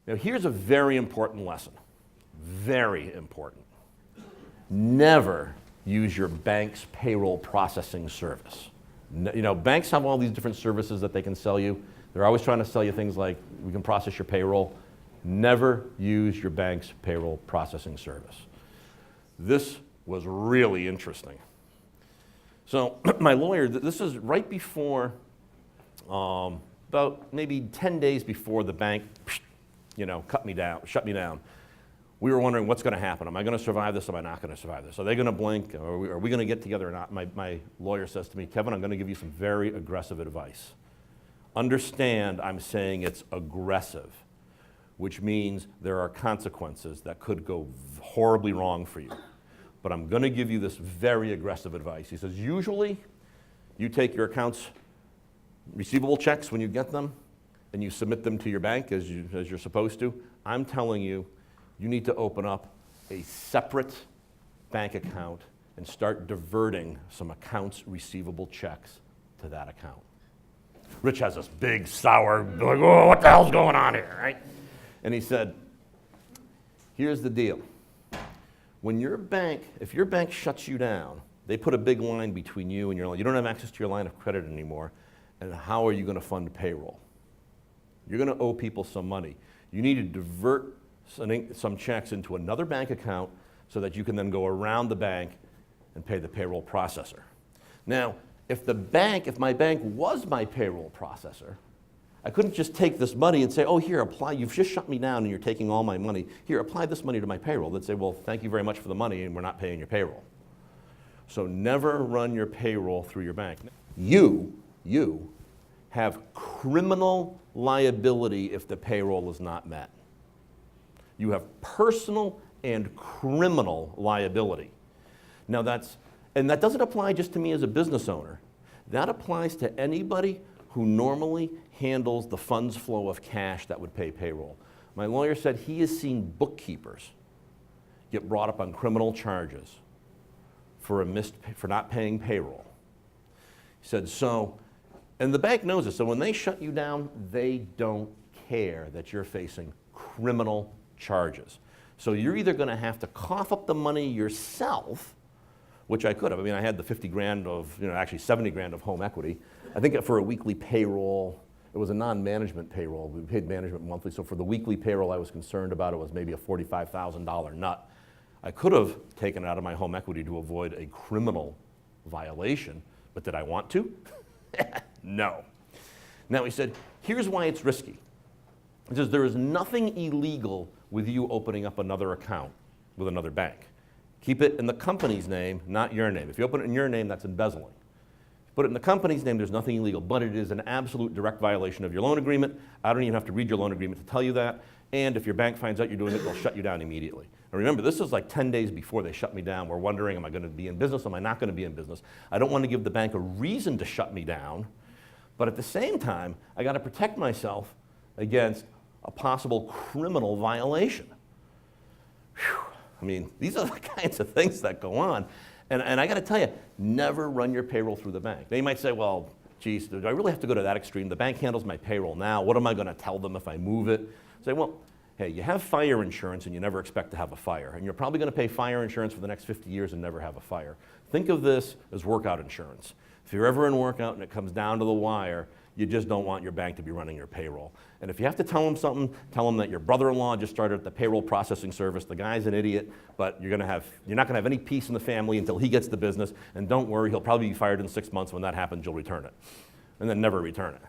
Now here's a very important lesson, very important. Never use your bank's payroll processing service. You know, banks have all these different services that they can sell you. They're always trying to sell you things like, we can process your payroll. Never use your bank's payroll processing service. This was really interesting. So my lawyer, this is right before, about maybe 10 days before the bank, you know, shut me down. We were wondering what's going to happen. Am I going to survive this? Am I not going to survive this? Are they going to blink? Are we going to get together or not? My lawyer says to me, Kevin, I'm going to give you some very aggressive advice. Understand I'm saying it's aggressive, which means there are consequences that could go horribly wrong for you. But I'm going to give you this very aggressive advice. He says, usually you take your accounts receivable checks when you get them and you submit them to your bank as you're supposed to. I'm telling you, you need to open up a separate bank account and start diverting some accounts receivable checks to that account. Rich has this big sour, like, oh, what the hell's going on here, right? And he said, here's the deal. When your bank, if your bank shuts you down, they put a big line between you and your line. You don't have access to your line of credit anymore, and how are you going to fund payroll? You're going to owe people some money. You need to divert some checks into another bank account so that you can then go around the bank and pay the payroll processor. Now, if my bank was my payroll processor, I couldn't just take this money and say, oh, here, apply, you've just shut me down and you're taking all my money. Here, apply this money to my payroll. They'd say, well, thank you very much for the money and we're not paying your payroll. So never run your payroll through your bank. You have criminal liability if the payroll is not met. You have personal and criminal liability. Now that doesn't apply just to me as a business owner. That applies to anybody who normally handles the funds flow of cash that would pay payroll. My lawyer said he has seen bookkeepers get brought up on criminal charges for not paying payroll. He said, and the bank knows this, so when they shut you down, they don't care that you're facing criminal charges. So you're either going to have to cough up the money yourself, which I could have. I mean, I had the 50 grand of, actually 70 grand of home equity. I think for a weekly payroll, it was a non-management payroll. We paid management monthly, so for the weekly payroll I was concerned about, it was maybe a $45,000 nut. I could have taken it out of my home equity to avoid a criminal violation, but did I want to? No. Now he said, here's why it's risky. He says, there is nothing illegal with you opening up another account with another bank. Keep it in the company's name, not your name. If you open it in your name, that's embezzling. Put it in the company's name, there's nothing illegal, but it is an absolute direct violation of your loan agreement. I don't even have to read your loan agreement to tell you that. And if your bank finds out you're doing it, they'll shut you down immediately. And remember, this is like 10 days before they shut me down. We're wondering, am I going to be in business? Am I not going to be in business? I don't want to give the bank a reason to shut me down. But at the same time, I got to protect myself against a possible criminal violation. Whew. I mean, these are the kinds of things that go on. And I got to tell you, never run your payroll through the bank. Now you might say, well, geez, do I really have to go to that extreme? The bank handles my payroll now. What am I going to tell them if I move it? Say, well, hey, you have fire insurance and you never expect to have a fire. And you're probably going to pay fire insurance for the next 50 years and never have a fire. Think of this as workout insurance. If you're ever in workout and it comes down to the wire, you just don't want your bank to be running your payroll. And if you have to tell them something, tell them that your brother-in-law just started the payroll processing service. The guy's an idiot, but you're not going to have any peace in the family until he gets the business. And don't worry, he'll probably be fired in 6 months. When that happens, you'll return it. And then never return it.